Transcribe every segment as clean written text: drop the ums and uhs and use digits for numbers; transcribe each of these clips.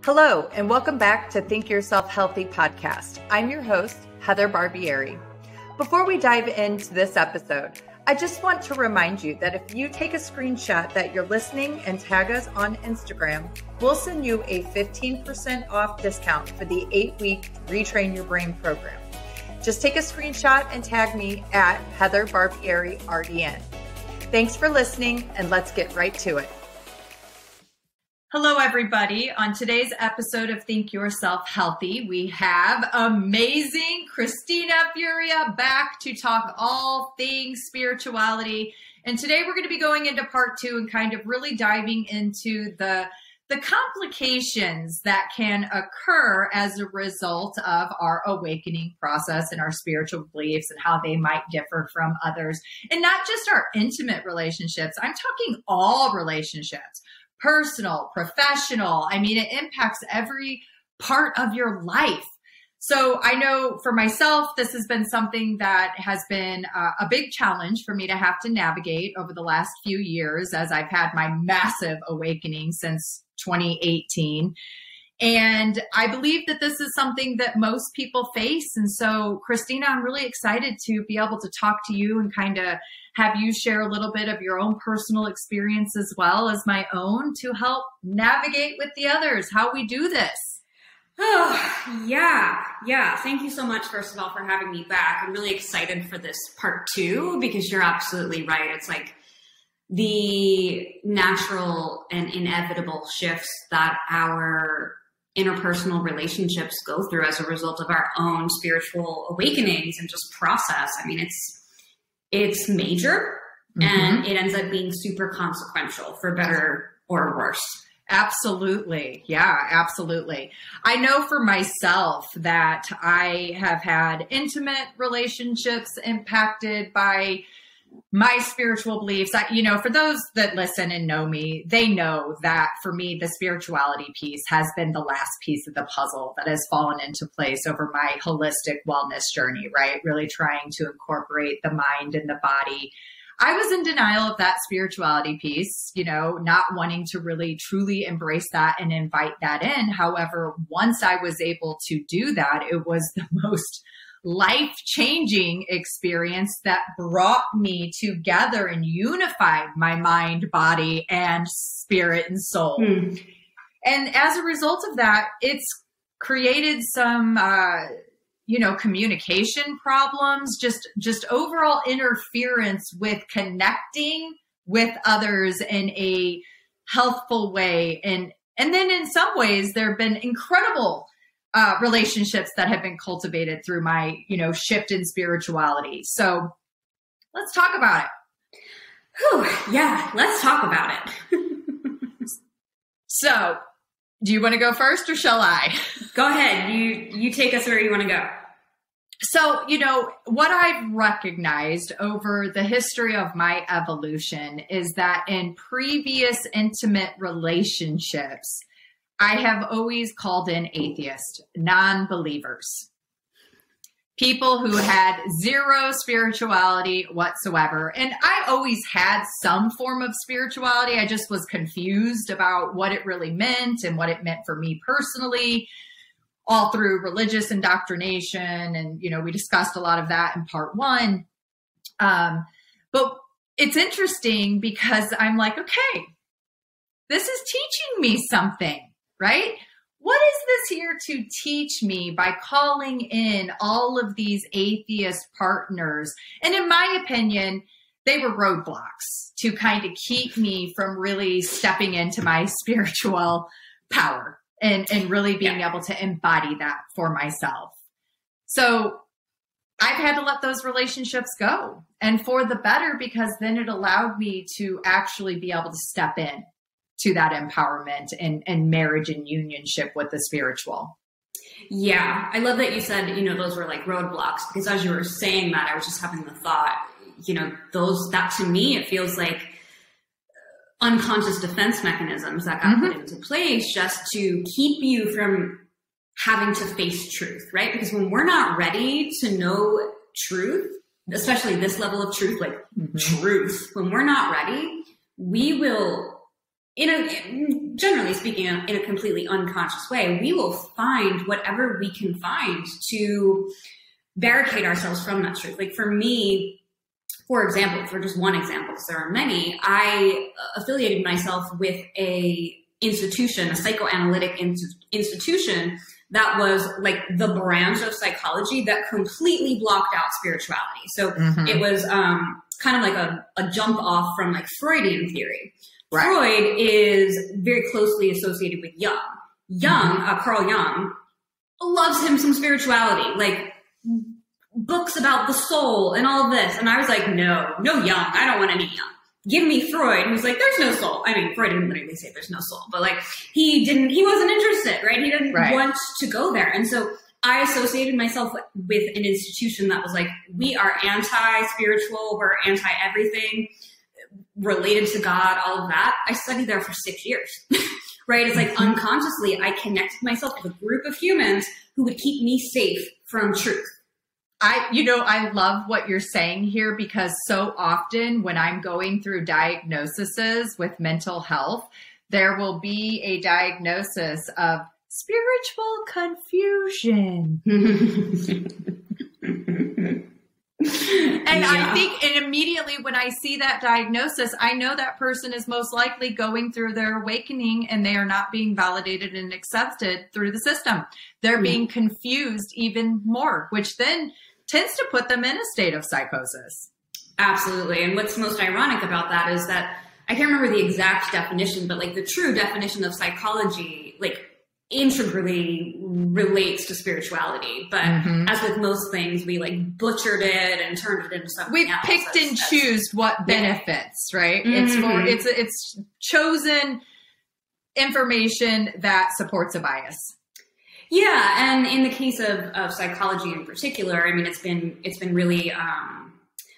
Hello, and welcome back to Think Yourself Healthy podcast. I'm your host, Heather Barbieri. Before we dive into this episode, I just want to remind you that if you take a screenshot that you're listening and tag us on Instagram, we'll send you a 15% off discount for the 8-week Retrain Your Brain program. Just take a screenshot and tag me at Heather Barbieri RDN. Thanks for listening, and let's get right to it. Hello, everybody. On today's episode of Think Yourself Healthy, we have amazing Kristina Furia back to talk all things spirituality. And today we're going to be going into part 2 and kind of really diving into the complications that can occur as a result of our awakening process and our spiritual beliefs and how they might differ from others. And not just our intimate relationships. I'm talking all relationships. Personal, professional. I mean, it impacts every part of your life. So I know for myself, this has been something that has been a big challenge for me to have to navigate over the last few years as I've had my massive awakening since 2018. And I believe that this is something that most people face. And so, Kristina, I'm really excited to be able to talk to you and kind of have you share a little bit of your own personal experience as well as my own to help navigate with the others how we do this. Oh, yeah. Thank you so much, first of all, for having me back. I'm really excited for this part 2 because you're absolutely right. It's like the natural and inevitable shifts that our interpersonal relationships go through as a result of our own spiritual awakenings and just process. I mean, it's major and it ends up being super consequential for better or worse. Absolutely. Yeah, absolutely. I know for myself that I have had intimate relationships impacted by my spiritual beliefs. For those that listen and know me, they know that for me, the spirituality piece has been the last piece of the puzzle that has fallen into place over my holistic wellness journey, right? Really trying to incorporate the mind and the body. I was in denial of that spirituality piece, not wanting to really truly embrace that and invite that in. However, once I was able to do that, it was the most life-changing experience that brought me together and unified my mind, body, and spirit and soul. And as a result of that, it's created some, communication problems, just overall interference with connecting with others in a healthful way. And then in some ways, there have been incredible relationships that have been cultivated through my, shift in spirituality. So let's talk about it. Whew, yeah, let's talk about it. So do you want to go first or shall I? Go ahead. You take us where you want to go. So, what I've recognized over the history of my evolution is that in previous intimate relationships, I have always called in atheists, non-believers, people who had zero spirituality whatsoever. And I always had some form of spirituality. I just was confused about what it really meant and what it meant for me personally, all through religious indoctrination. And, we discussed a lot of that in part 1. But it's interesting because I'm like, okay, this is teaching me something. Right? What is this here to teach me by calling in all of these atheist partners? And in my opinion, they were roadblocks to kind of keep me from really stepping into my spiritual power and really being able to embody that for myself. So I've had to let those relationships go, and for the better, because then it allowed me to actually be able to step in to that empowerment and marriage and unionship with the spiritual. Yeah. I love that you said, those were like roadblocks, because as you were saying that, I was just having the thought, that to me, it feels like unconscious defense mechanisms that got put into place just to keep you from having to face truth, right? Because when we're not ready to know truth, especially this level of truth, like truth, when we're not ready, we will generally speaking, in a completely unconscious way, we will find whatever we can find to barricade ourselves from that truth. Like for me, for example, for just one example, because there are many, I affiliated myself with a institution, a psychoanalytic institution that was like the branch of psychology that completely blocked out spirituality. So it was kind of like a jump off from like Freudian theory. Right. Freud is very closely associated with Jung. Carl Jung, loves him some spirituality, like books about the soul and all of this. And I was like, no Jung. I don't want any Jung. Give me Freud, who's like, there's no soul. I mean, Freud didn't literally say there's no soul, but like he wasn't interested, right? He didn't want to go there. And so I associated myself with an institution that was like, we are anti-spiritual, we're anti-everything related to God, all of that. I studied there for 6 years, right? It's like unconsciously, I connected myself with a group of humans who would keep me safe from truth. I love what you're saying here, because so often when I'm going through diagnoses with mental health, there will be a diagnosis of spiritual confusion. And I think, and immediately when I see that diagnosis, I know that person is most likely going through their awakening and they are not being validated and accepted through the system. They're being confused even more, which then tends to put them in a state of psychosis. Absolutely. And what's most ironic about that is that I can't remember the exact definition, but like the true definition of psychology, like integrally relates to spirituality. But as with most things, we like butchered it and turned it into something We've else. Picked and choose what benefits, right? It's chosen information that supports a bias. Yeah, and in the case of psychology in particular, I mean, it's been really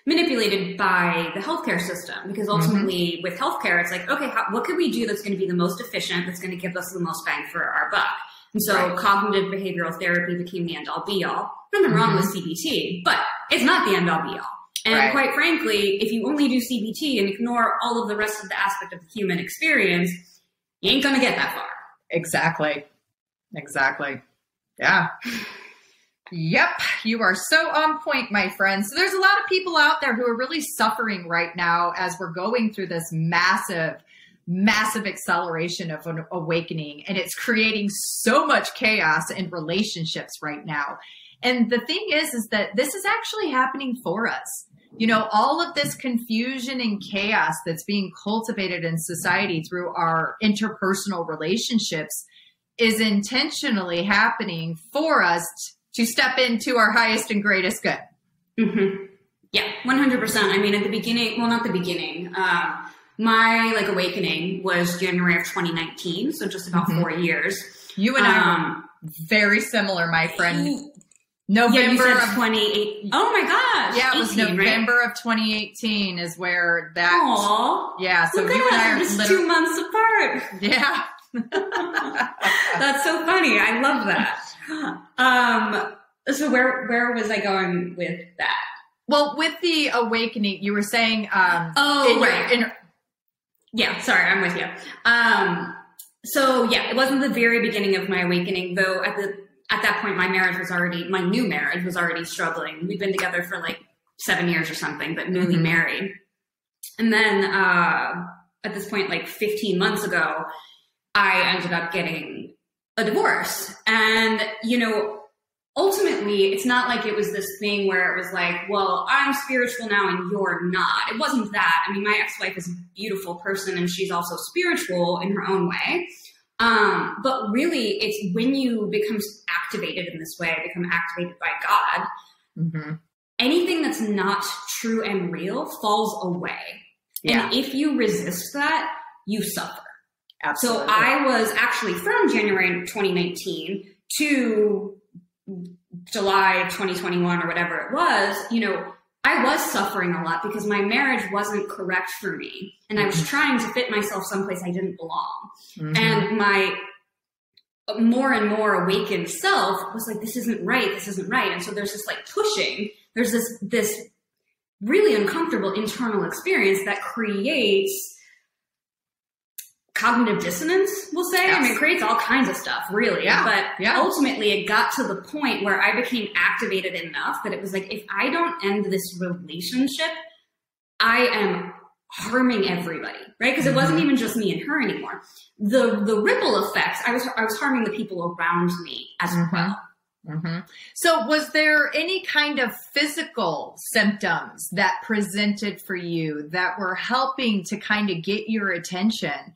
manipulated by the healthcare system, because ultimately with healthcare, it's like, okay, what could we do that's going to be the most efficient, that's going to give us the most bang for our buck? And so cognitive behavioral therapy became the end-all be-all. Nothing wrong with CBT, but it's not the end-all be-all. And quite frankly, if you only do CBT and ignore all of the rest of the aspect of the human experience, you ain't going to get that far. Exactly. Yeah. Yep. You are so on point, my friend. So there's a lot of people out there who are really suffering right now as we're going through this massive acceleration of an awakening. And it's creating so much chaos in relationships right now. And the thing is that this is actually happening for us. You know, all of this confusion and chaos that's being cultivated in society through our interpersonal relationships is intentionally happening for us to step into our highest and greatest good. Yeah, 100%. I mean, at the beginning, well, not the beginning, my like awakening was January of 2019. So just about 4 years. You and I were very similar, my friend. November of 2018. Oh my gosh. Yeah, it was 18, November of 2018 is where that. Aww. Yeah. So you and I are just 2 months apart. Yeah. That's so funny. I love that. So where was I going with that? Well, with the awakening, you were saying, yeah, sorry, I'm with you. So yeah, it wasn't the very beginning of my awakening, though at that point, my new marriage was already struggling. We'd been together for like 7 years or something, but newly married. And then, at this point, like 15 months ago, I ended up getting a divorce. And, you know, ultimately, it's not like it was this thing where it was like, well, I'm spiritual now and you're not. It wasn't that. I mean, my ex-wife is a beautiful person and she's also spiritual in her own way. But really, it's when you become activated in this way, become activated by God, anything that's not true and real falls away. Yeah. And if you resist that, you suffer. Absolutely. So I was actually from January 2019 to July 2021 or whatever it was, you know, I was suffering a lot because my marriage wasn't correct for me. And I was trying to fit myself someplace I didn't belong. And my more and more awakened self was like, this isn't right. This isn't right. And so there's this like pushing, there's this really uncomfortable internal experience that creates cognitive dissonance, we'll say. Yes. I mean, it creates all kinds of stuff, really. Yeah. But ultimately, it got to the point where I became activated enough that it was like, if I don't end this relationship, I am harming everybody, right? Because it wasn't even just me and her anymore. The ripple effects, I was harming the people around me as well. Mm-hmm. So was there any kind of physical symptoms that presented for you that were helping to kind of get your attention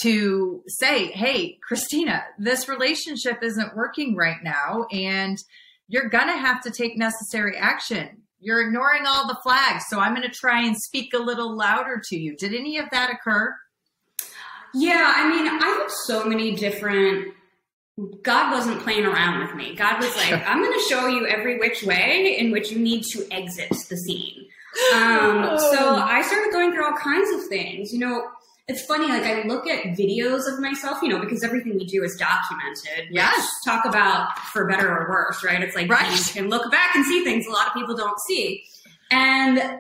to say, hey, Kristina, this relationship isn't working right now, and you're going to have to take necessary action. You're ignoring all the flags, so I'm going to try and speak a little louder to you. Did any of that occur? Yeah, I mean, I have so many different... God wasn't playing around with me. God was like, I'm going to show you every which way in which you need to exit the scene. So I started going through all kinds of things. You know, it's funny, like I look at videos of myself, you know, because everything we do is documented. Yes. Talk about for better or worse, right? It's like you can look back and see things a lot of people don't see. And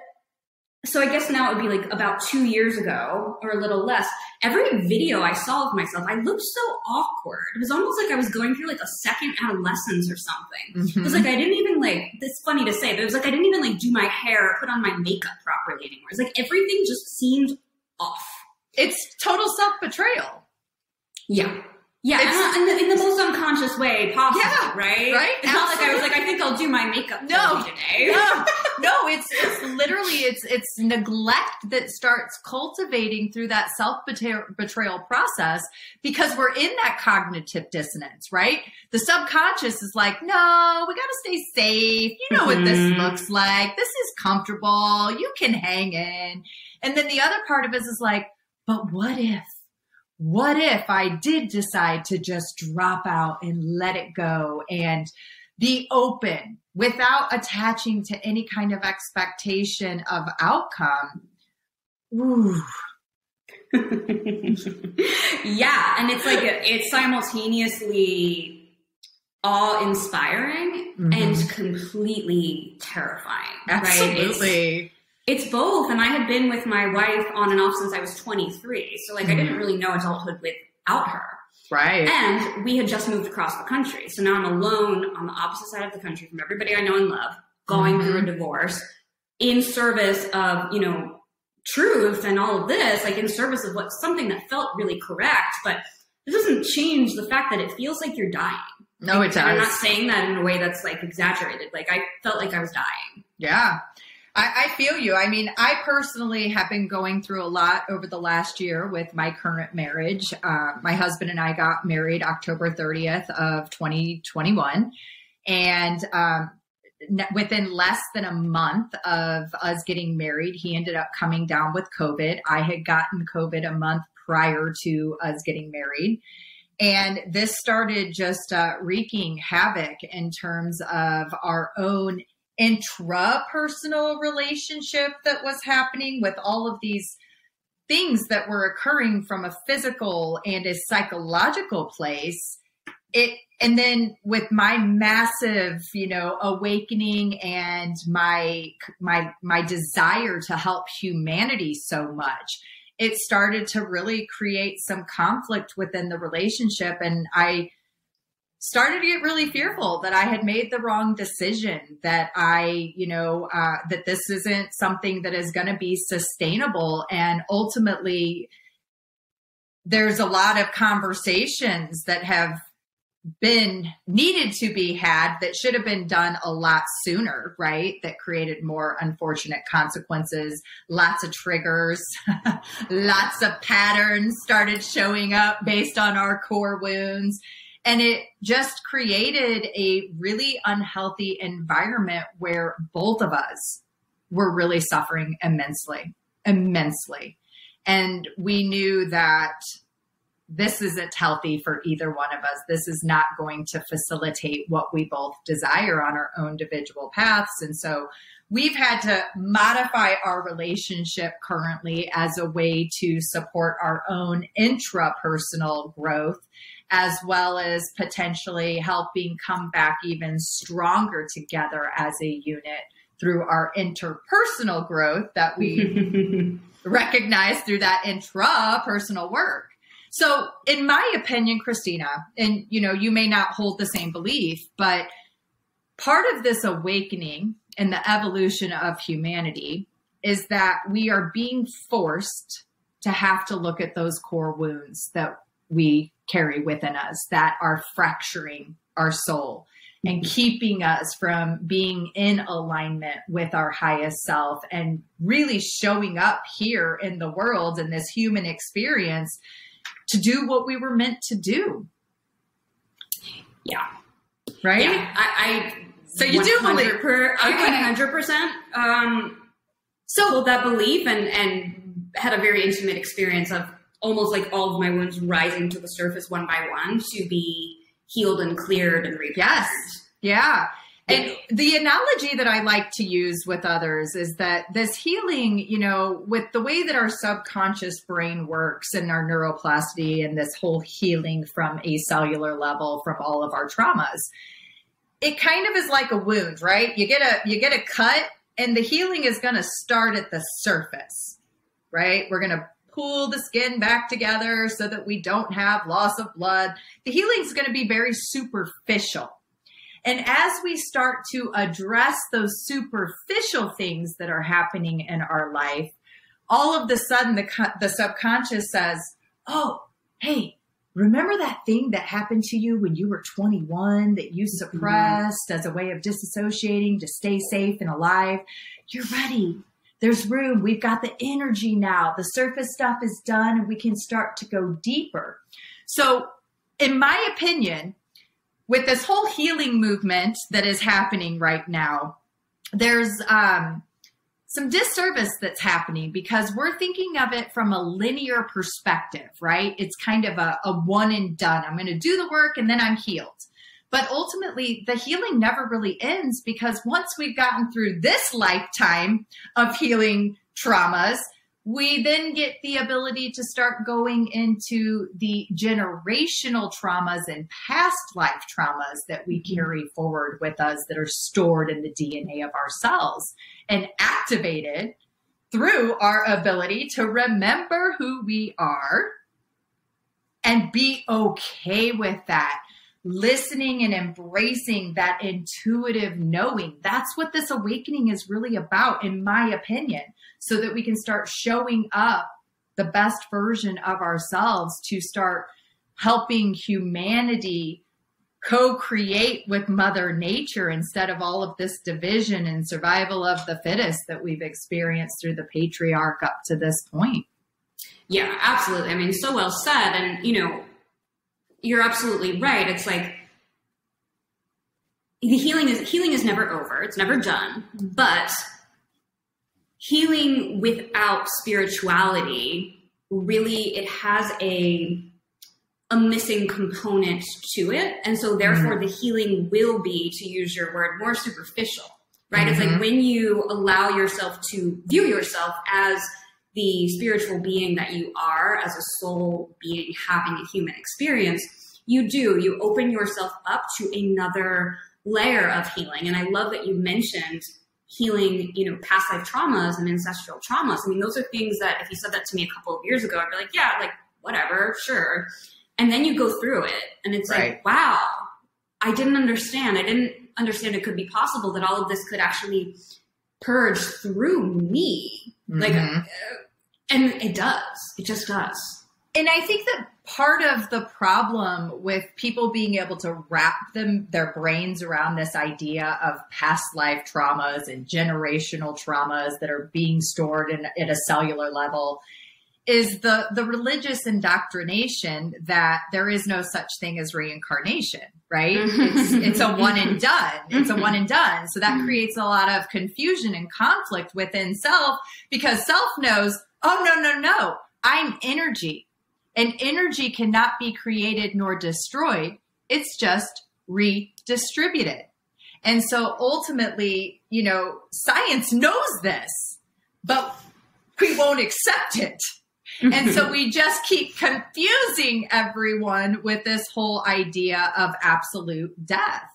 so I guess now it would be like about 2 years ago or a little less. Every video I saw of myself, I looked so awkward. It was almost like I was going through like a second adolescence or something. Mm-hmm. It was like I didn't even like, it's funny to say, but it was like I didn't even like do my hair or put on my makeup properly anymore. It's like everything just seemed off. It's total self-betrayal. Yeah. Yeah, in the most unconscious way possible, right? Right. It's not like I was like, I think I'll do my makeup today. No, it's literally, it's neglect that starts cultivating through that self-betrayal process, because we're in that cognitive dissonance, right? The subconscious is like, no, we got to stay safe. You know what this looks like. This is comfortable. You can hang in. And then the other part of it is like, but what if? What if I did decide to just drop out and let it go and be open without attaching to any kind of expectation of outcome? Ooh. Yeah. And it's like, it's simultaneously awe-inspiring and completely terrifying. Absolutely. Right? It's both. And I had been with my wife on and off since I was 23. So like I didn't really know adulthood without her. Right. And we had just moved across the country. So now I'm alone on the opposite side of the country from everybody I know and love, going through a divorce in service of, you know, truth and all of this, like in service of what something that felt really correct. But it doesn't change the fact that it feels like you're dying. No, it does. I'm not saying that in a way that's like exaggerated. Like I felt like I was dying. Yeah. I feel you. I mean, I personally have been going through a lot over the last year with my current marriage. My husband and I got married October 30th of 2021. And within less than a month of us getting married, he ended up coming down with COVID. I had gotten COVID a month prior to us getting married. And this started just wreaking havoc in terms of our own intrapersonal relationship that was happening with all of these things that were occurring from a physical and a psychological place. And then with my massive, you know, awakening and my desire to help humanity so much, it started to really create some conflict within the relationship. And I started to get really fearful that I had made the wrong decision, that that this isn't something that is going to be sustainable. And ultimately, there's a lot of conversations that have been needed to be had that should have been done a lot sooner, right? That created more unfortunate consequences, lots of triggers, lots of patterns started showing up based on our core wounds. And it just created a really unhealthy environment where both of us were really suffering immensely. And we knew that this isn't healthy for either one of us. This is not going to facilitate what we both desire on our own individual paths. And so we've had to modify our relationship currently as a way to support our own intrapersonal growth, as well as potentially helping come back even stronger together as a unit through our interpersonal growth that we recognize through that intrapersonal work. So in my opinion, Kristina, and you may not hold the same belief, but part of this awakening and the evolution of humanity is that we are being forced to have to look at those core wounds that we carry within us that are fracturing our soul and keeping us from being in alignment with our highest self and really showing up here in the world in this human experience to do what we were meant to do. Yeah. Right? Yeah. So you do believe. I 100% hold that belief and had a very intimate experience of almost like all of my wounds rising to the surface one by one to be healed and cleared and repatterned. Yes. Yeah. And the analogy that I like to use with others is that this healing, with the way that our subconscious brain works and our neuroplasticity and this whole healing from a cellular level from all of our traumas, it kind of is like a wound, right? You get a cut and the healing is going to start at the surface, right? We're going to pull the skin back together so that we don't have loss of blood. The healing is going to be very superficial. And as we start to address those superficial things that are happening in our life, all of a sudden the subconscious says, oh, hey, remember that thing that happened to you when you were 21 that you suppressed as a way of disassociating to stay safe and alive? You're ready. There's room. We've got the energy now. The surface stuff is done and we can start to go deeper. So in my opinion, with this whole healing movement that is happening right now, there's some disservice that's happening because we're thinking of it from a linear perspective, right? It's kind of a one and done. I'm going to do the work and then I'm healed. But ultimately, the healing never really ends because once we've gotten through this lifetime of healing traumas, we then get the ability to start going into the generational traumas and past life traumas that we carry forward with us that are stored in the DNA of our cells and activated through our ability to remember who we are and be okay with that. Listening and embracing that intuitive knowing. That's what this awakening is really about, in my opinion, so that we can start showing up the best version of ourselves to start helping humanity co-create with Mother Nature instead of all of this division and survival of the fittest that we've experienced through the patriarch up to this point. Yeah, absolutely. I mean, so well said. And, you're absolutely right. It's like the healing is never over. It's never done. But healing without spirituality, really, it has a missing component to it. And so therefore the healing will be, to use your word, more superficial, right? It's like when you allow yourself to view yourself as the spiritual being that you are, as a soul being having a human experience, you open yourself up to another layer of healing. And I love that you mentioned healing, past life traumas and ancestral traumas. I mean, those are things that if you said that to me a couple of years ago, I'd be like, yeah, like whatever, sure. And then you go through it and it's like, wow, I didn't understand. I didn't understand it could be possible that all of this could actually purge through me. Like, and it does. It just does. And I think that part of the problem with people being able to wrap their brains around this idea of past life traumas and generational traumas that are being stored at a cellular level is the religious indoctrination that there is no such thing as reincarnation, right? It's a one and done. It's a one and done. So that creates a lot of confusion and conflict within self because self knows, oh, no, I'm energy. And energy cannot be created nor destroyed. It's just redistributed. And so ultimately, science knows this, but we won't accept it. And so we just keep confusing everyone with this whole idea of absolute death.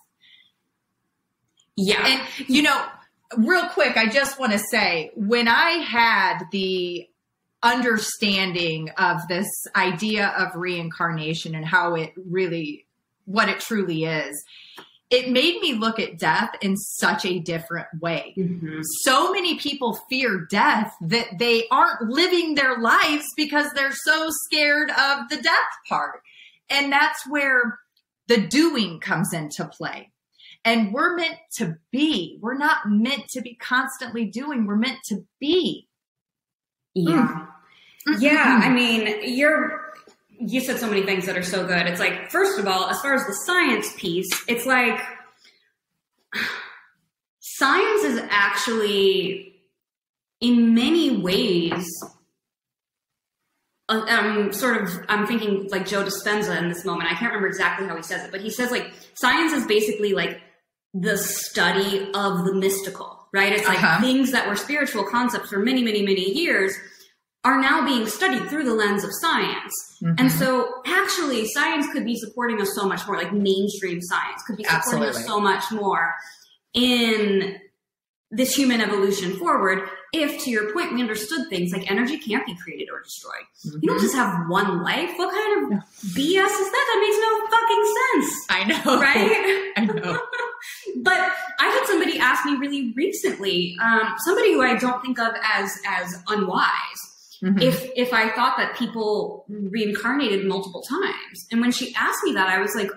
Yeah. And, real quick, I just want to say, when I had the understanding of this idea of reincarnation and what it truly is, it made me look at death in such a different way. Mm-hmm. So many people fear death that they aren't living their lives because they're so scared of the death part. And that's where the doing comes into play. And we're meant to be. We're not meant to be constantly doing. We're meant to be. Yeah. Mm. Yeah. I mean, you said so many things that are so good. It's like, first of all, as far as the science piece, it's like science is actually in many ways, I'm thinking like Joe Dispenza in this moment. I can't remember exactly how he says it, but he says like science is basically like the study of the mystical, right? It's like things that were spiritual concepts for many, many, many years are now being studied through the lens of science. Mm-hmm. And so actually science could be supporting us so much more, like mainstream science could be supporting us so much more in this human evolution forward. If, to your point, we understood things like energy can't be created or destroyed. Mm-hmm. You don't just have one life. What kind of BS is that? That makes no fucking sense. I know. Right? I know. But I had somebody ask me really recently, somebody who I don't think of as unwise, mm-hmm. if I thought that people reincarnated multiple times. And when she asked me that, I was like,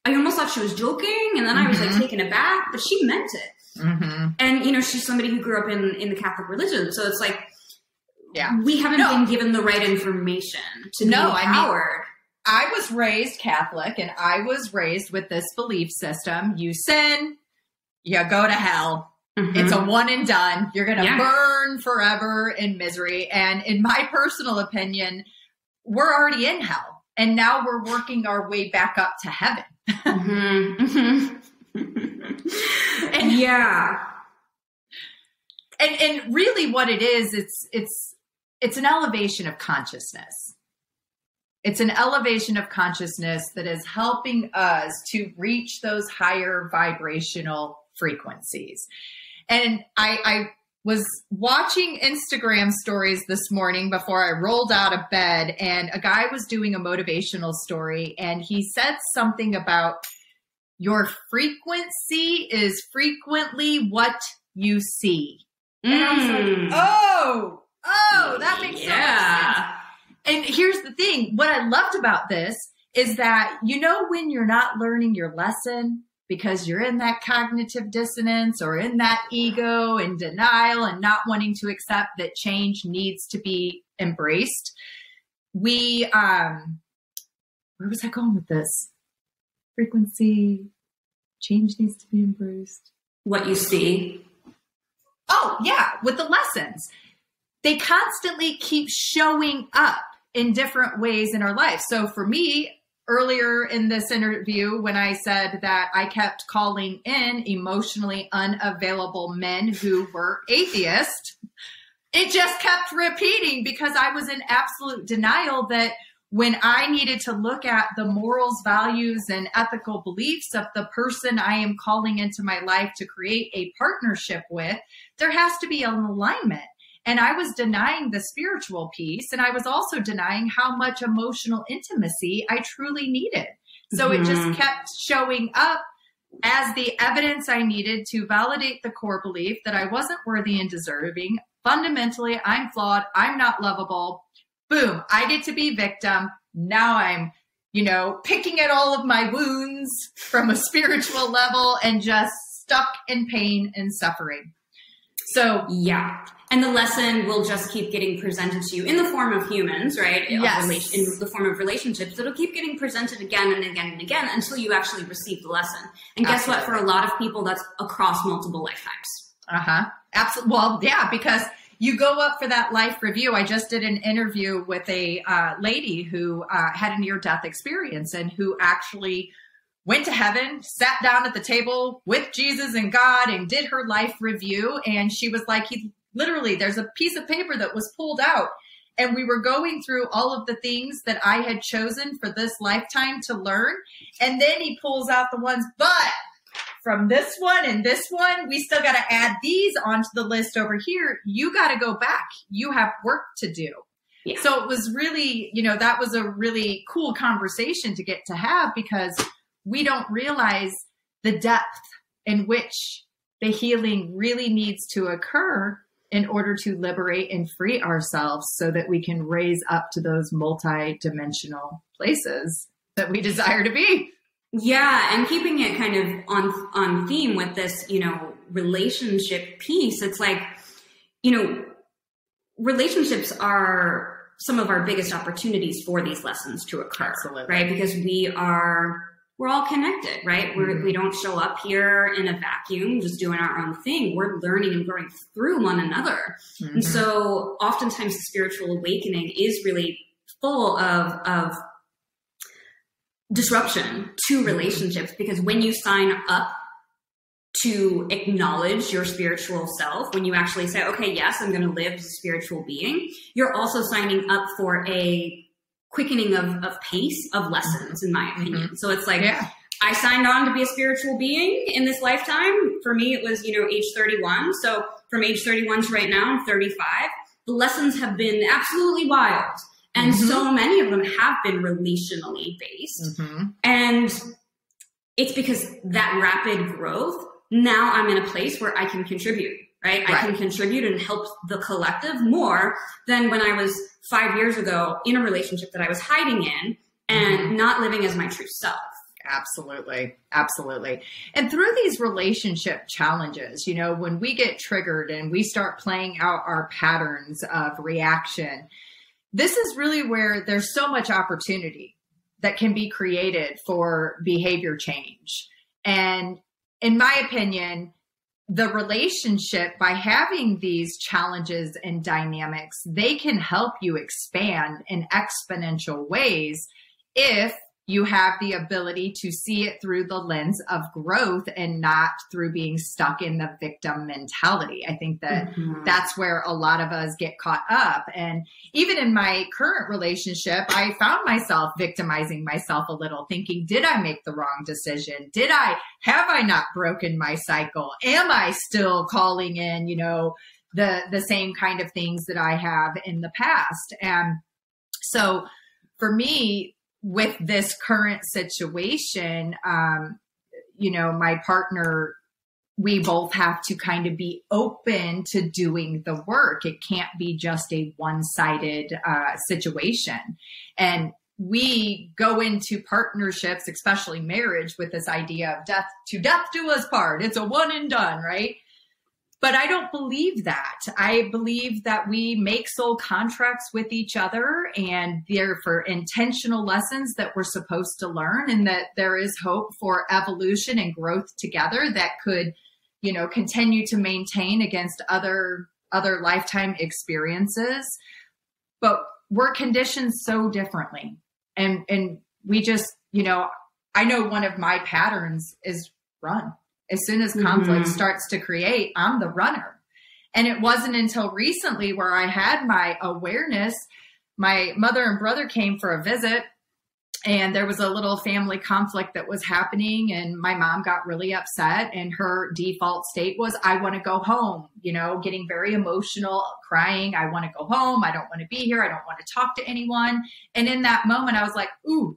I almost thought she was joking. And then I was like taken aback, but she meant it. Mm-hmm. And, you know, she's somebody who grew up in the Catholic religion. So it's like, we haven't been given the right information to be empowered. I was raised Catholic, and I was raised with this belief system. You sin, you go to hell. Mm-hmm. It's a one and done. You're going to burn forever in misery. And in my personal opinion, we're already in hell. And now we're working our way back up to heaven. Mm-hmm. Mm-hmm. And really what it is, it's an elevation of consciousness. It's an elevation of consciousness that is helping us to reach those higher vibrational frequencies. And I was watching Instagram stories this morning before I rolled out of bed, and a guy was doing a motivational story, and he said something about your frequency is frequently what you see. And I was like, that makes so much sense. And here's the thing. What I loved about this is that, you know, when you're not learning your lesson because you're in that cognitive dissonance or in that ego and denial and not wanting to accept that change needs to be embraced. Where was I going with this? Frequency, change needs to be embraced. What you see. Oh, yeah, with the lessons. They constantly keep showing up in different ways in our life. So for me, earlier in this interview, when I said that I kept calling in emotionally unavailable men who were atheist, it just kept repeating because I was in absolute denial that when I needed to look at the morals, values, and ethical beliefs of the person I am calling into my life to create a partnership with, there has to be an alignment. And I was denying the spiritual piece, and I was also denying how much emotional intimacy I truly needed. So it just kept showing up as the evidence I needed to validate the core belief that I wasn't worthy and deserving. Fundamentally, I'm flawed. I'm not lovable. Boom, I get to be victim. Now I'm, picking at all of my wounds from a spiritual level and just stuck in pain and suffering. So, yeah. And the lesson will just keep getting presented to you in the form of humans, right? Yes. In the form of relationships. It'll keep getting presented again and again and again until you actually receive the lesson. And guess what? For a lot of people, that's across multiple lifetimes. Absolutely. Well, yeah, because you go up for that life review. I just did an interview with a lady who had a near-death experience and who actually went to heaven, sat down at the table with Jesus and God and did her life review. And she was like, there's a piece of paper that was pulled out and we were going through all of the things that I had chosen for this lifetime to learn. And then he pulls out the ones, but from this one and this one. We still got to add these onto the list over here. You got to go back. You have work to do. Yeah. So it was really, that was a really cool conversation to get to have, because we don't realize the depth in which the healing really needs to occur in order to liberate and free ourselves so that we can raise up to those multi-dimensional places that we desire to be. Yeah. And keeping it kind of on theme with this, relationship piece, it's like, relationships are some of our biggest opportunities for these lessons to occur. Absolutely. Right? Because we're all connected, right? We don't show up here in a vacuum, just doing our own thing. We're learning and growing through one another. And so oftentimes the spiritual awakening is really full of disruption to relationships, because when you sign up to acknowledge your spiritual self, when you actually say, okay, yes, I'm going to live as a spiritual being, you're also signing up for a quickening of pace of lessons, in my opinion. So it's like, I signed on to be a spiritual being in this lifetime. For me, it was, age 31. So from age 31 to right now, I'm 35. The lessons have been absolutely wild. And so many of them have been relationally based. And it's because that rapid growth, now I'm in a place where I can contribute. Right? I can contribute and help the collective more than when I was 5 years ago in a relationship that I was hiding in and not living as my true self. Absolutely. Absolutely. And through these relationship challenges, when we get triggered and we start playing out our patterns of reaction, this is really where there's so much opportunity that can be created for behavior change. And in my opinion, the relationship, by having these challenges and dynamics, they can help you expand in exponential ways if you have the ability to see it through the lens of growth and not through being stuck in the victim mentality. I think that that's where a lot of us get caught up. And even in my current relationship, I found myself victimizing myself a little, thinking, did I make the wrong decision? Have I not broken my cycle? Am I still calling in, the same kind of things that I have in the past? And so for me, with this current situation, my partner, we both have to kind of be open to doing the work. It can't be just a one-sided situation. And we go into partnerships, especially marriage, with this idea of death do us part. It's a one and done, right? But I don't believe that. I believe that we make soul contracts with each other, and they're for intentional lessons that we're supposed to learn, and that there is hope for evolution and growth together that could, continue to maintain against other lifetime experiences. But we're conditioned so differently. And we just, I know one of my patterns is run. As soon as conflict starts to create, I'm the runner. And it wasn't until recently where I had my awareness. My mother and brother came for a visit, and there was a little family conflict that was happening, and my mom got really upset, and her default state was, I want to go home, getting very emotional, crying. I want to go home. I don't want to be here. I don't want to talk to anyone. And in that moment, I was like, ooh,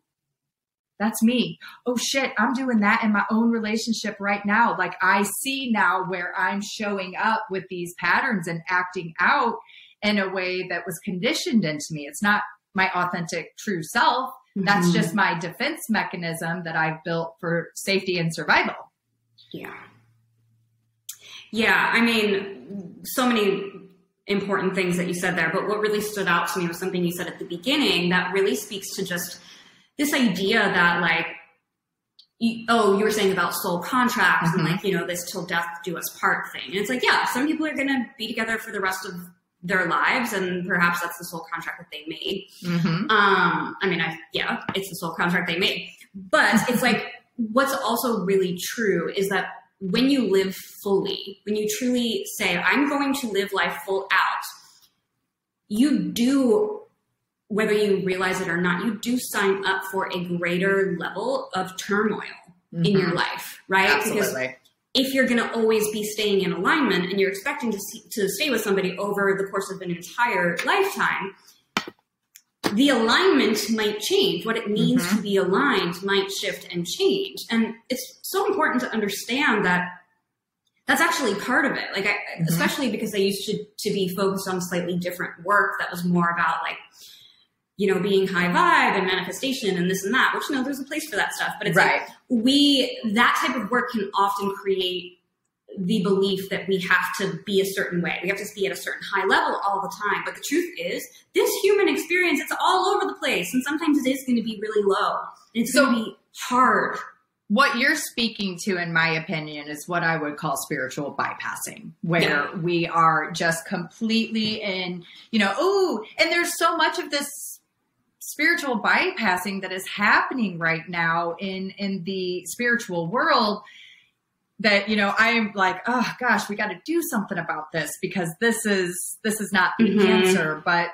that's me. Oh shit, I'm doing that in my own relationship right now. Like, I see now where I'm showing up with these patterns and acting out in a way that was conditioned into me. It's not my authentic true self. That's just my defense mechanism that I've built for safety and survival. Yeah. Yeah. I mean, so many important things that you said there, but what really stood out to me was something you said at the beginning that really speaks to just this idea that, like, you were saying about soul contracts and, like, this till death do us part thing. And it's like, yeah, some people are going to be together for the rest of their lives, and perhaps that's the soul contract that they made. It's the soul contract they made. But it's like, what's also really true is that when you live fully, when you truly say, I'm going to live life full out, you do, whether you realize it or not, you do sign up for a greater level of turmoil, in your life, right? Absolutely. Because if you're going to always be staying in alignment and you're expecting to stay with somebody over the course of an entire lifetime, the alignment might change. What it means to be aligned might shift and change. And it's so important to understand that that's actually part of it. Like, especially because I used to be focused on slightly different work that was more about like, you know, being high vibe and manifestation and this and that, which, you know, there's a place for that stuff. But it's like that type of work can often create the belief that we have to be a certain way. We have to be at a certain high level all the time. But the truth is, this human experience, it's all over the place. And sometimes it is going to be really low. And it's going to be hard. What you're speaking to, in my opinion, is what I would call spiritual bypassing, where we are just completely in, you know, and there's so much of this spiritual bypassing that is happening right now in the spiritual world that, you know, I'm like, oh gosh, we got to do something about this because this is not the answer. But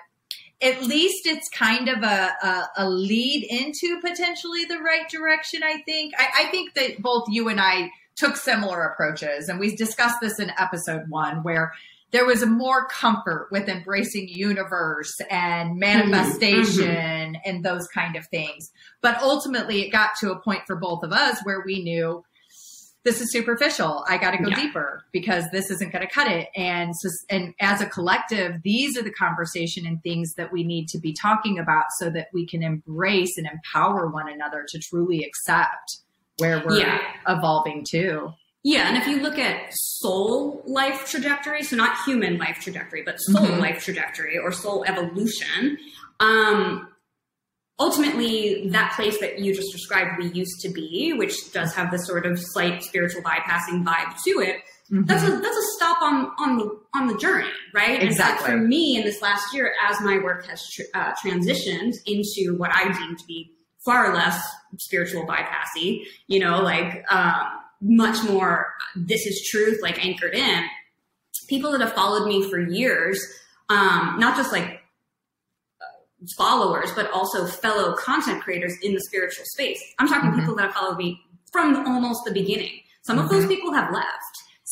at least it's kind of a lead into potentially the right direction, I think. I think that both you and I took similar approaches, and we discussed this in episode 1, where there was a more comfort with embracing universe and manifestation and those kind of things. But ultimately, it got to a point for both of us where we knew this is superficial. I got to go deeper because this isn't going to cut it. And as a collective, these are the conversation and things that we need to be talking about so that we can embrace and empower one another to truly accept where we're evolving to. Yeah. And if you look at soul life trajectory, so not human life trajectory, but soul life trajectory or soul evolution, ultimately, that place that you just described we used to be, which does have this sort of slight spiritual bypassing vibe to it, that's a stop on the journey, right? Exactly. And so for me, in this last year, as my work has transitioned into what I deem to be far less spiritual bypassy, you know, like much more this is truth, like anchored in, people that have followed me for years, not just like followers, but also fellow content creators in the spiritual space. I'm talking people that have followed me from almost the beginning. Some of those people have left.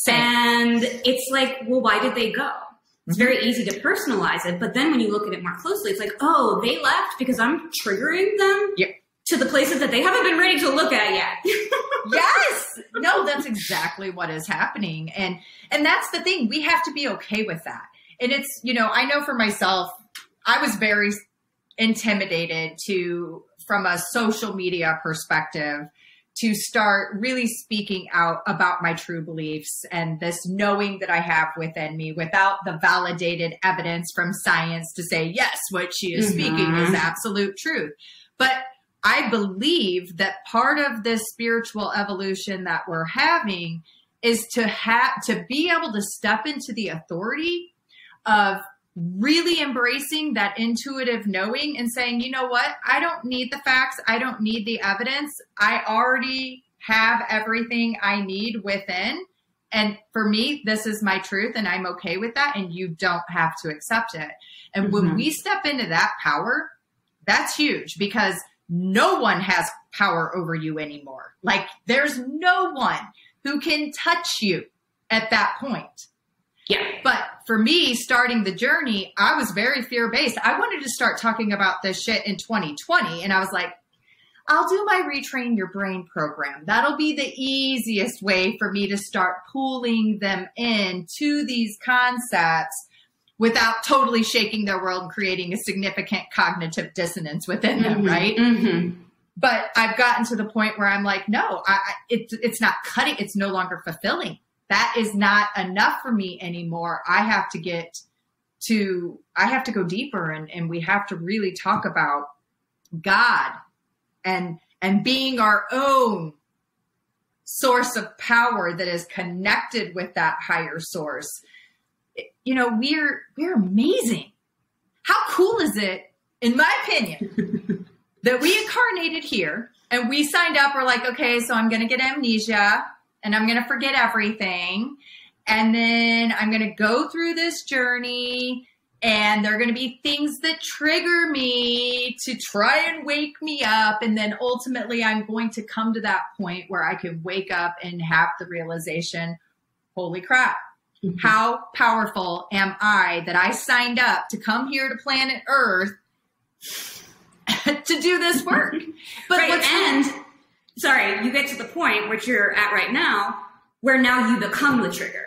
And it's like, well, why did they go? It's very easy to personalize it. But then when you look at it more closely, it's like, oh, they left because I'm triggering them to the places that they haven't been ready to look at yet. Yes. No, that's exactly what is happening. And that's the thing. We have to be okay with that. And it's, you know, I know for myself, I was very intimidated from a social media perspective, to start really speaking out about my true beliefs and this knowing that I have within me without the validated evidence from science to say, yes, what she is speaking is absolute truth. But I believe that part of this spiritual evolution that we're having is to be able to step into the authority of really embracing that intuitive knowing and saying, you know what, I don't need the facts. I don't need the evidence. I already have everything I need within. And for me, this is my truth and I'm okay with that. And you don't have to accept it. And when we step into that power, that's huge because no one has power over you anymore. Like there's no one who can touch you at that point. Yeah. But for me, starting the journey, I was very fear-based. I wanted to start talking about this shit in 2020. And I was like, I'll do my Retrain Your Brain program. That'll be the easiest way for me to start pulling them in to these concepts without totally shaking their world and creating a significant cognitive dissonance within them, right? But I've gotten to the point where I'm like, no, it's not cutting. It's no longer fulfilling. That is not enough for me anymore. I have to go deeper and we have to really talk about God and being our own source of power that is connected with that higher source. You know, we're amazing. How cool is it, in my opinion, that we incarnated here and we signed up. We're like, okay, so I'm going to get amnesia. And I'm going to forget everything. And then I'm going to go through this journey And there are going to be things that trigger me to try and wake me up. And then ultimately I'm going to come to that point where I can wake up and have the realization, holy crap, how powerful am I that I signed up to come here to planet Earth to do this work. But sorry, you get to the point which you're at right now, where now you become the trigger.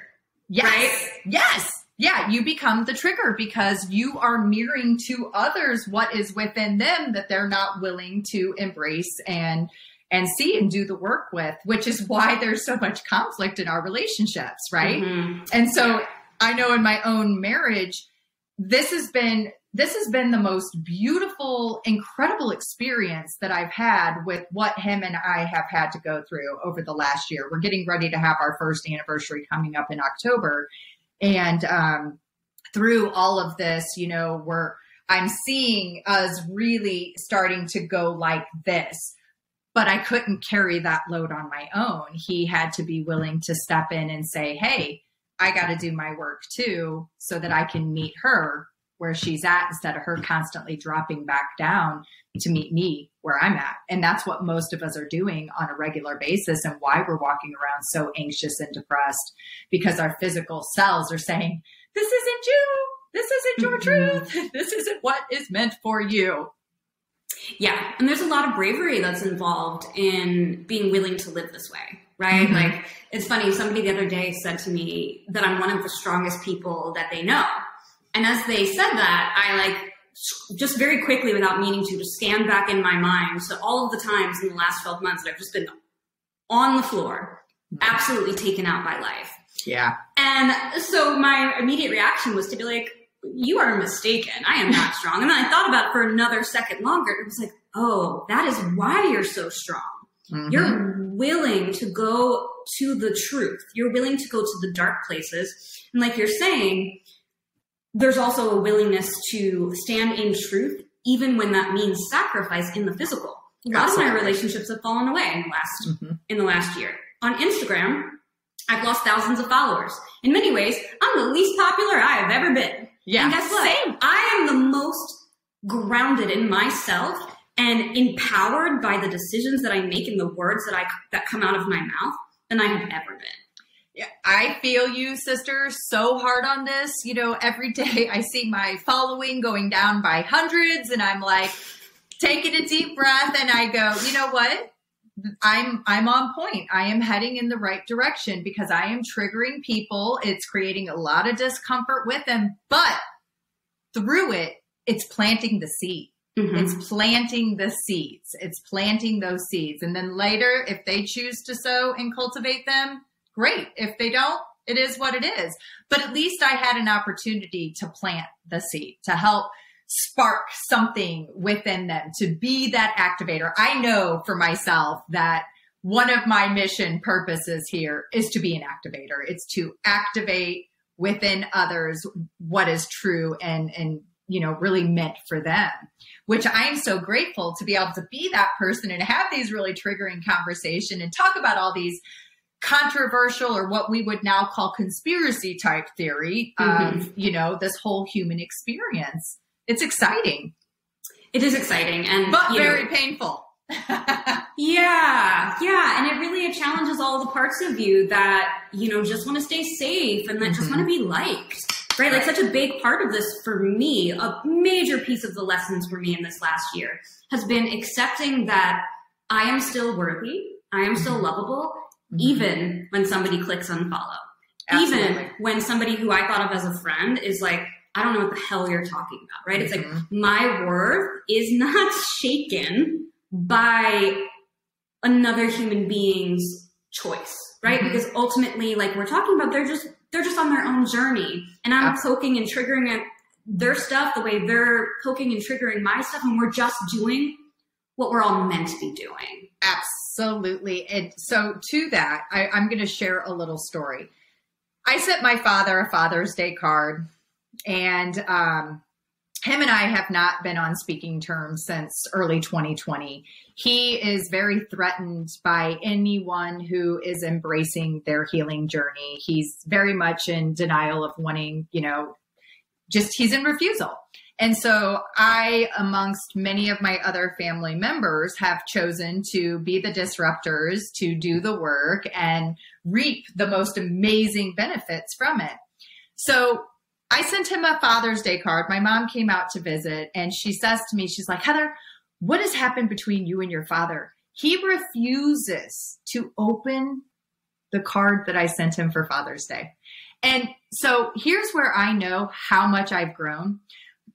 Yes. Right? Yes. Yeah, you become the trigger because you are mirroring to others what is within them that they're not willing to embrace and see and do the work with, which is why there's so much conflict in our relationships, right? Mm-hmm. And so I know in my own marriage, this has been the most beautiful, incredible experience that I've had with what him and I have had to go through over the last year. We're getting ready to have our first anniversary coming up in October. And through all of this, I'm seeing us really starting to go like this, but I couldn't carry that load on my own. He had to be willing to step in and say, hey, I got to do my work too, so that I can meet her where she's at instead of her constantly dropping back down to meet me where I'm at. And that's what most of us are doing on a regular basis, and why we're walking around so anxious and depressed, because our physical cells are saying, this isn't you. This isn't your truth. This isn't what is meant for you. Yeah. And there's a lot of bravery that's involved in being willing to live this way, right? Mm-hmm. Like, it's funny. Somebody the other day said to me that I'm one of the strongest people that they know. And as they said that, I just very quickly, without meaning to, just stand back in my mind. So all of the times in the last 12 months that I've just been on the floor, absolutely taken out by life. Yeah. And so my immediate reaction was to be like, you are mistaken. I am not strong. And then I thought about it for another second longer. It was like, oh, that is why you're so strong. Mm-hmm. You're willing to go to the truth. You're willing to go to the dark places. And like you're saying, there's also a willingness to stand in truth, even when that means sacrifice in the physical. A lot of my relationships have fallen away in the last year. On Instagram, I've lost thousands of followers. In many ways, I'm the least popular I have ever been. Yeah. And guess what? Same. I am the most grounded in myself and empowered by the decisions that I make and the words that come out of my mouth than I have ever been. Yeah, I feel you, sister, so hard on this. Every day I see my following going down by hundreds, and I'm like, taking a deep breath, and I go, you know what? I'm on point. I am heading in the right direction because I am triggering people. It's creating a lot of discomfort with them, but through it, it's planting the seed. Mm-hmm. It's planting the seeds. It's planting those seeds. And then later, if they choose to sow and cultivate them, great. If they don't, it is what it is. But at least I had an opportunity to plant the seed, to help spark something within them, to be that activator. I know for myself that one of my mission purposes here is to be an activator. It's to activate within others what is true and really meant for them, which I am so grateful to be able to be that person and have these really triggering conversations and talk about all these controversial, or what we would now call conspiracy type theory of, this whole human experience. It's exciting. It is exciting. But very painful. Yeah. And it really challenges all the parts of you that, just want to stay safe and that just want to be liked, right? Like such a big part of this for me, a major piece of the lessons for me in this last year has been accepting that I am still worthy. I am still lovable, even when somebody clicks unfollow. Absolutely. Even when somebody who I thought of as a friend is like, I don't know what the hell you're talking about, right? It's like my worth is not shaken by another human being's choice, right? Because ultimately, like we're talking about, they're just on their own journey, and I'm poking and triggering at their stuff the way they're poking and triggering my stuff, and we're just doing what we're all meant to be doing. Absolutely. And so to that, I'm going to share a little story. I sent my father a Father's Day card, and him and I have not been on speaking terms since early 2020. He is very threatened by anyone who is embracing their healing journey. He's very much in denial of wanting, he's in refusal. And so I, amongst many of my other family members, have chosen to be the disruptors, to do the work and reap the most amazing benefits from it. So I sent him a Father's Day card. My mom came out to visit and she says to me, she's like, Heather, what has happened between you and your father? He refuses to open the card that I sent him for Father's Day. And so here's where I know how much I've grown.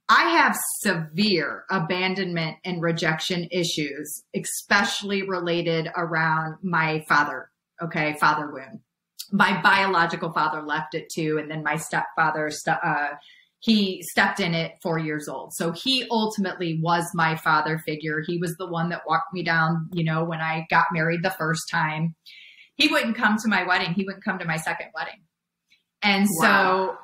I have severe abandonment and rejection issues, especially related around my father, father wound. My biological father left it too, and then my stepfather, he stepped in it 4 years old. So he ultimately was my father figure. He was the one that walked me down, when I got married the first time. He wouldn't come to my wedding. He wouldn't come to my second wedding. And so... wow.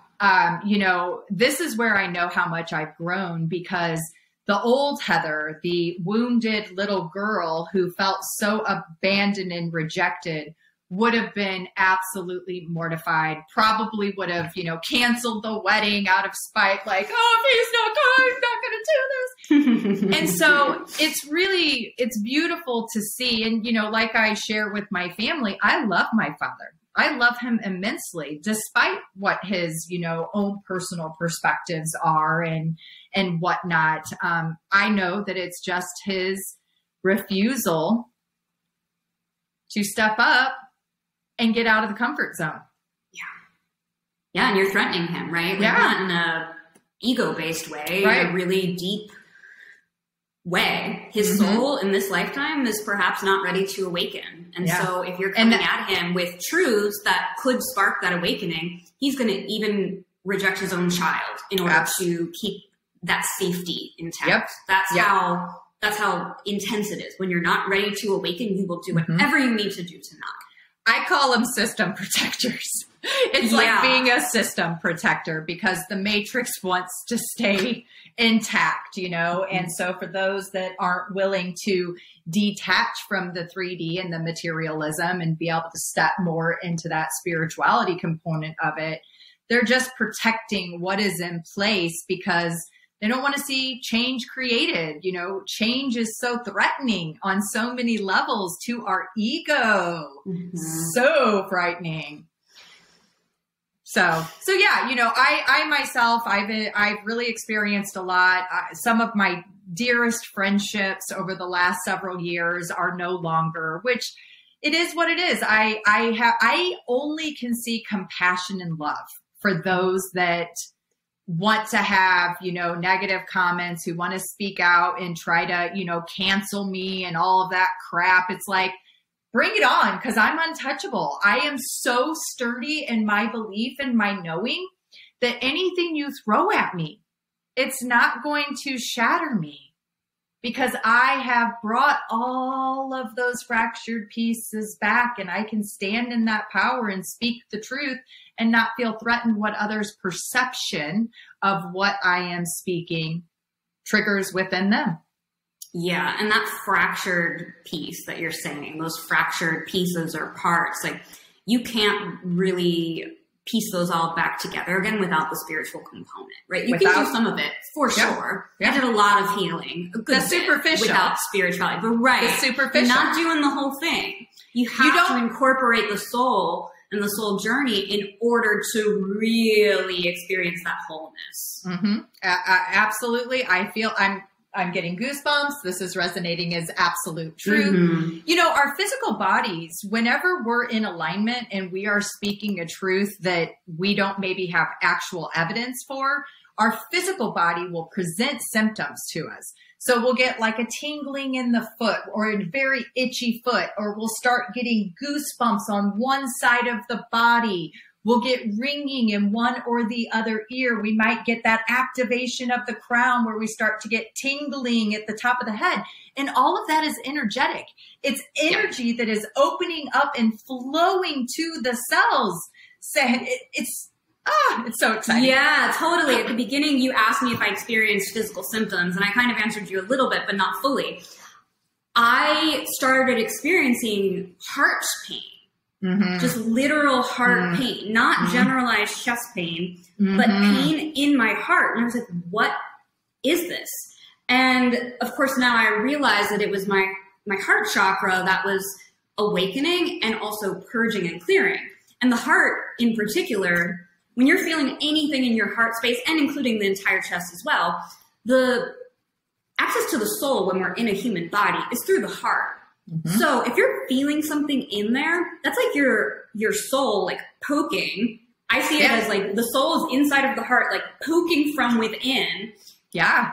This is where I know how much I've grown, because the old Heather, the wounded little girl who felt so abandoned and rejected, would have been absolutely mortified, probably would have, canceled the wedding out of spite, like, oh, if he's not going, I'm not going to do this. And so it's beautiful to see. And, like I share with my family, I love my father. I love him immensely, despite what his, own personal perspectives are and whatnot. I know that it's just his refusal to step up and get out of the comfort zone. Yeah. Yeah. And you're threatening him, right? Like, not in a ego-based way, right. In a really deep way. His soul in this lifetime is perhaps not ready to awaken. And so if you're coming at him with truths that could spark that awakening, he's going to even reject his own child in order to keep that safety intact. Yep. That's how intense it is. When you're not ready to awaken, you will do whatever you need to do to not. I call them system protectors. It's like being a system protector, because the matrix wants to stay intact, and so for those that aren't willing to detach from the 3D and the materialism and be able to step more into that spirituality component of it, they're just protecting what is in place because they don't want to see change created. Change is so threatening on so many levels to our ego. So frightening. So yeah, I myself, I've really experienced a lot. Some of my dearest friendships over the last several years are no longer, which it is what it is. I only can see compassion and love for those that want to have, negative comments, who want to speak out and try to, cancel me and all of that crap. It's like, bring it on, because I'm untouchable. I am so sturdy in my belief and my knowing that anything you throw at me, it's not going to shatter me, because I have brought all of those fractured pieces back, and I can stand in that power and speak the truth and not feel threatened what others' perception of what I am speaking triggers within them. Yeah. And that fractured piece that you're saying, those fractured pieces or parts, like, you can't really piece those all back together again without the spiritual component, right? You can do some of it for sure. I did a lot of healing, a good superficial without spirituality, but the superficial, you're not doing the whole thing. You have to incorporate the soul and the soul journey in order to really experience that wholeness. Absolutely. I feel I'm getting goosebumps. This is resonating as absolute truth. Our physical bodies, whenever we're in alignment and we are speaking a truth that we don't maybe have actual evidence for, our physical body will present symptoms to us. So we'll get like a tingling in the foot or a very itchy foot, or we'll start getting goosebumps on one side of the body. We'll get ringing in one or the other ear. We might get that activation of the crown where we start to get tingling at the top of the head. And all of that is energetic. It's energy that is opening up and flowing to the cells. So it's so exciting. Yeah, totally. At the beginning, you asked me if I experienced physical symptoms, and I kind of answered you a little bit, but not fully. I started experiencing heart pain just literal heart pain, not generalized chest pain, but pain in my heart. And I was like, what is this? And of course, now I realize that it was my heart chakra that was awakening and also purging and clearing. And the heart in particular, when you're feeling anything in your heart space, and including the entire chest as well, the access to the soul when we're in a human body is through the heart. So if you're feeling something in there, that's like your soul like poking. I see it as like the soul is inside of the heart, like poking from within. Yeah.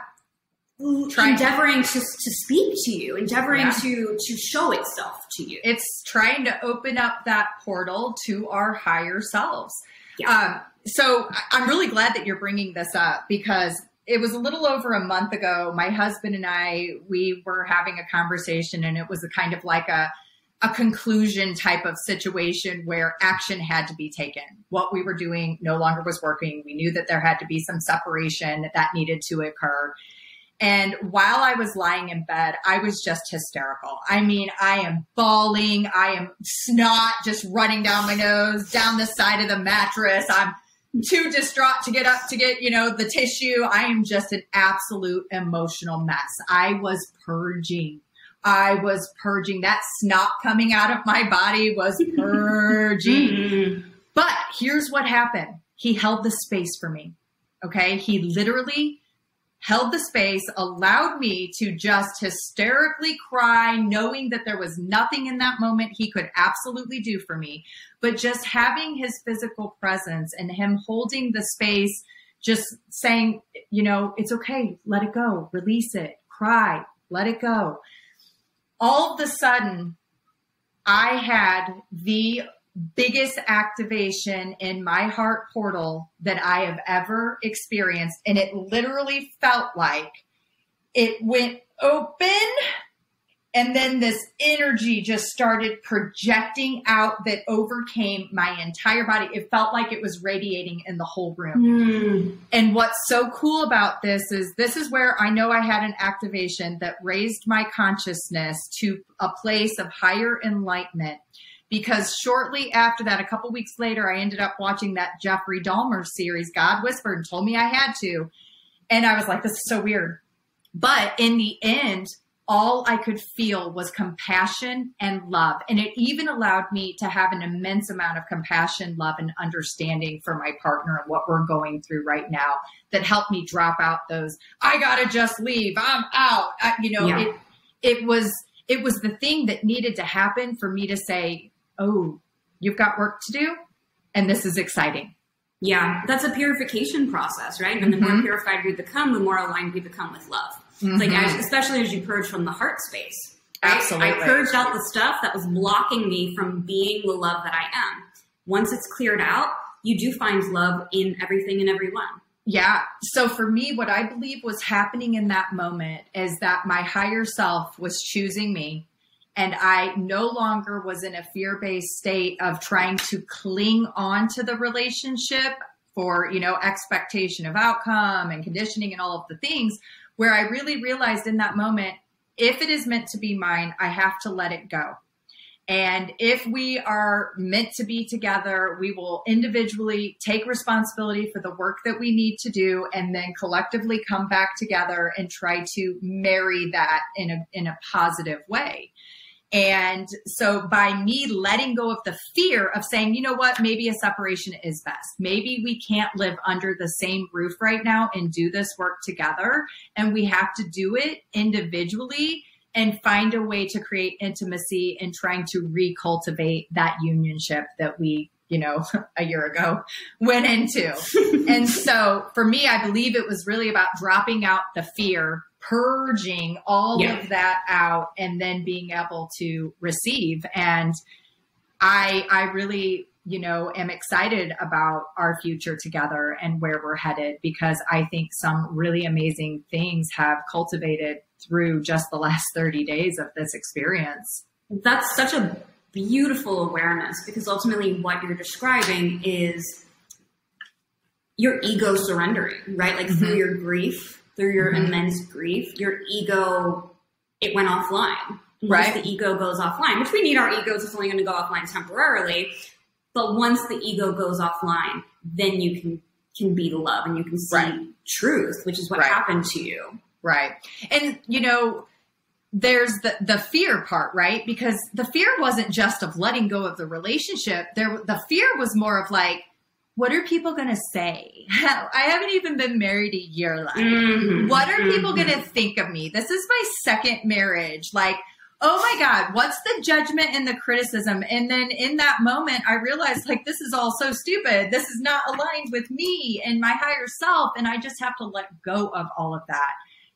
Endeavoring to speak to you, endeavoring to show itself to you. It's trying to open up that portal to our higher selves. So I'm really glad that you're bringing this up, because it was a little over a month ago, my husband and I, we were having a conversation, and it was a kind of like a conclusion type of situation where action had to be taken. What we were doing no longer was working. We knew that there had to be some separation that needed to occur. And while I was lying in bed, I was just hysterical. I mean, I am bawling. I am snot just running down my nose, down the side of the mattress. I'm too distraught to get up to get, the tissue. I am just an absolute emotional mess. I was purging. That snot coming out of my body was purging. But here's what happened. He held the space for me. Okay. He literally held the space, allowed me to just hysterically cry, knowing that there was nothing in that moment he could absolutely do for me. But just having his physical presence and him holding the space, just saying, it's okay, let it go, release it, cry, let it go. All of a sudden, I had the biggest activation in my heart portal that I have ever experienced. And it literally felt like it went open, and then this energy just started projecting out that overcame my entire body. It felt like it was radiating in the whole room. And what's so cool about this is where I know I had an activation that raised my consciousness to a place of higher enlightenment. Because shortly after that, a couple weeks later, I ended up watching that Jeffrey Dahmer series, God Whispered, and told me I had to. And I was like, this is so weird. But in the end, all I could feel was compassion and love. And it even allowed me to have an immense amount of compassion, love, and understanding for my partner and what we're going through right now that helped me drop out those, I got to just leave, I'm out. It was the thing that needed to happen for me to say, oh, you've got work to do, and this is exciting. Yeah, that's a purification process, right? And the more purified we become, the more aligned we become with love. It's like, especially as you purge from the heart space. Right? Absolutely. I purged out the stuff that was blocking me from being the love that I am. Once it's cleared out, you do find love in everything and everyone. Yeah. So for me, what I believe was happening in that moment is that my higher self was choosing me. And I no longer was in a fear-based state of trying to cling on to the relationship for, expectation of outcome and conditioning and all of the things, where I really realized in that moment, if it is meant to be mine, I have to let it go. And if we are meant to be together, we will individually take responsibility for the work that we need to do, and then collectively come back together and try to marry that in a positive way. And so by me letting go of the fear of saying, you know what, maybe a separation is best. Maybe we can't live under the same roof right now and do this work together. And we have to do it individually and find a way to create intimacy and trying to recultivate that unionship that we, a year ago went into. And so for me, I believe it was really about dropping out the fear, purging all of that out, and then being able to receive. And I really, am excited about our future together and where we're headed, because I think some really amazing things have cultivated through just the last 30 days of this experience. That's such a beautiful awareness, because ultimately what you're describing is your ego surrendering, right? Like through your grief, through your immense grief, your ego, it went offline. once the ego goes offline, which we need our egos, it's only going to go offline temporarily. But once the ego goes offline, then you can be the love and you can see truth, which is what happened to you. Right. And, there's the fear part, right? Because the fear wasn't just of letting go of the relationship. The fear was more of like, what are people going to say? I haven't even been married a year. What are people going to think of me? This is my second marriage. Like, oh my God, what's the judgment and the criticism? And then in that moment, I realized like, this is all so stupid. This is not aligned with me and my higher self. And I just have to let go of all of that.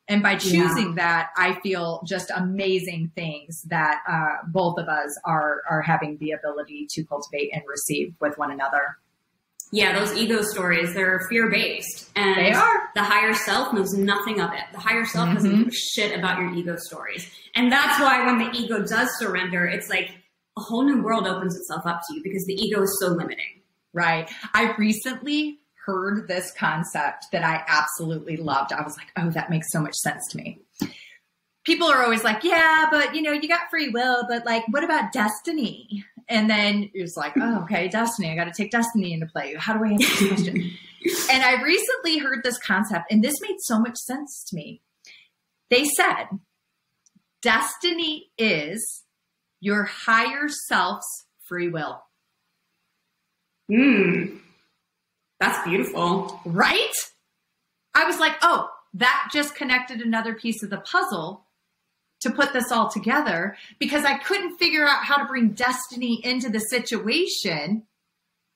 And by choosing that, I feel just amazing things that both of us are having the ability to cultivate and receive with one another. Yeah, those ego stories, they're fear-based. And they are. The higher self knows nothing of it. The higher self doesn't give a shit about your ego stories. And that's why when the ego does surrender, it's like a whole new world opens itself up to you because the ego is so limiting. Right. I recently heard this concept that I absolutely loved. I was like, oh, that makes so much sense to me. People are always like, yeah, but you got free will, but like, what about destiny? And then it's like, oh, okay, destiny. I got to take destiny into play. How do I answer this question? And I recently heard this concept, and this made so much sense to me. They said, destiny is your higher self's free will. That's beautiful. Right? I was like, oh, that just connected another piece of the puzzle to put this all together because I couldn't figure out how to bring destiny into the situation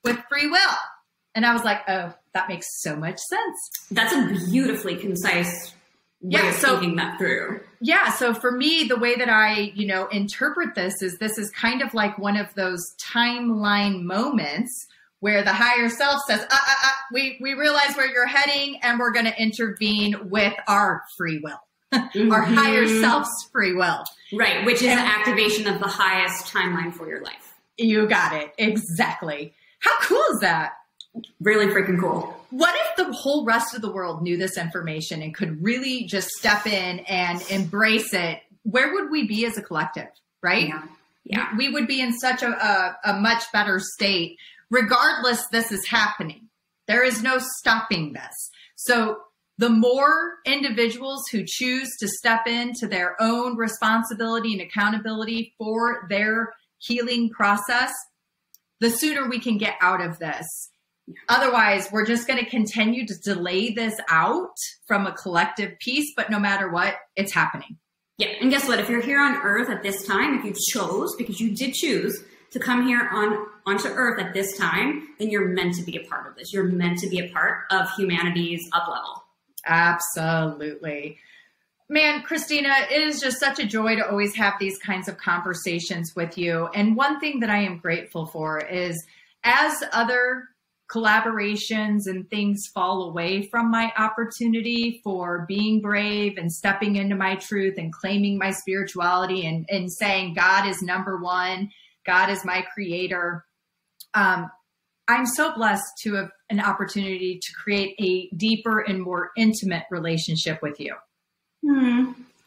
with free will. And I was like, oh, that makes so much sense. That's a beautifully concise way of thinking that through. Yeah. So for me, the way that I, interpret this is kind of like one of those timeline moments where the higher self says, we realize where you're heading and we're going to intervene with our free will. Our higher self's free will. Right, which is an activation of the highest timeline for your life. You got it. Exactly. How cool is that? Really freaking cool. What if the whole rest of the world knew this information and could really just step in and embrace it? Where would we be as a collective, right? Yeah. We would be in such a much better state. Regardless, this is happening. There is no stopping this. So the more individuals who choose to step into their own responsibility and accountability for their healing process, the sooner we can get out of this. Otherwise, we're just going to continue to delay this out from a collective piece, but no matter what, it's happening. Yeah. And guess what? If you're here on Earth at this time, if you chose, because you did choose to come here onto Earth at this time, then you're meant to be a part of this. You're meant to be a part of humanity's up level. Absolutely. Man, Kristina, it is just such a joy to always have these kinds of conversations with you. And one thing that I am grateful for is as other collaborations and things fall away from my opportunity for being brave and stepping into my truth and claiming my spirituality and saying God is number one, God is my creator. I'm so blessed to have an opportunity to create a deeper and more intimate relationship with you.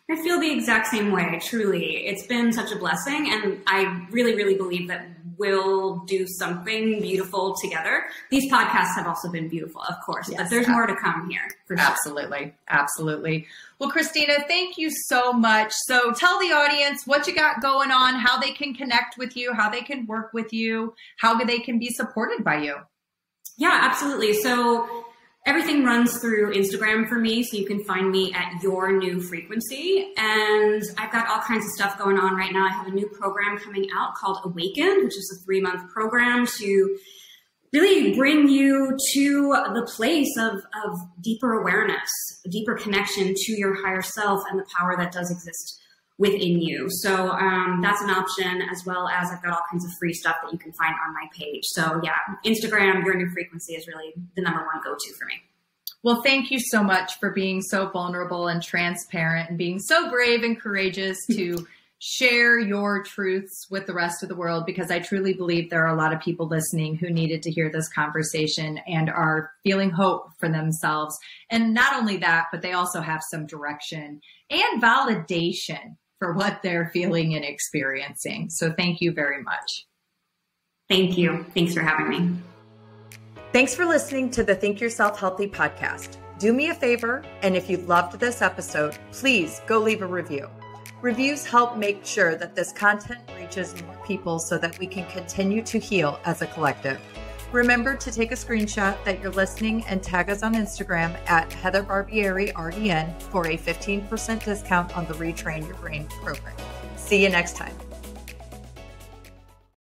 I feel the exact same way, truly. It's been such a blessing, and I really, really believe that we'll do something beautiful together. These podcasts have also been beautiful, of course, but there's more to come here. For sure. Absolutely. Absolutely. Well, Kristina, thank you so much. So tell the audience what you got going on, how they can connect with you, how they can work with you, how they can be supported by you. Yeah, absolutely. So everything runs through Instagram for me, so you can find me at Your New Frequency. And I've got all kinds of stuff going on right now. I have a new program coming out called Awaken, which is a 3-month program to really bring you to the place of deeper awareness, a deeper connection to your higher self and the power that does exist within you. So that's an option, as well as I've got all kinds of free stuff that you can find on my page. So yeah, Instagram, Your New Frequency is really the number one go-to for me. Well, thank you so much for being so vulnerable and transparent and being so brave and courageous to share your truths with the rest of the world, because I truly believe there are a lot of people listening who needed to hear this conversation and are feeling hope for themselves. And not only that, but they also have some direction and validation for what they're feeling and experiencing. So thank you very much. Thank you. Thanks for having me. Thanks for listening to the Think Yourself Healthy podcast. Do me a favor, and if you loved this episode, please go leave a review. Reviews help make sure that this content reaches more people so that we can continue to heal as a collective. Remember to take a screenshot that you're listening and tag us on Instagram at Heather Barbieri RDN for a 15% discount on the Retrain Your Brain program. See you next time.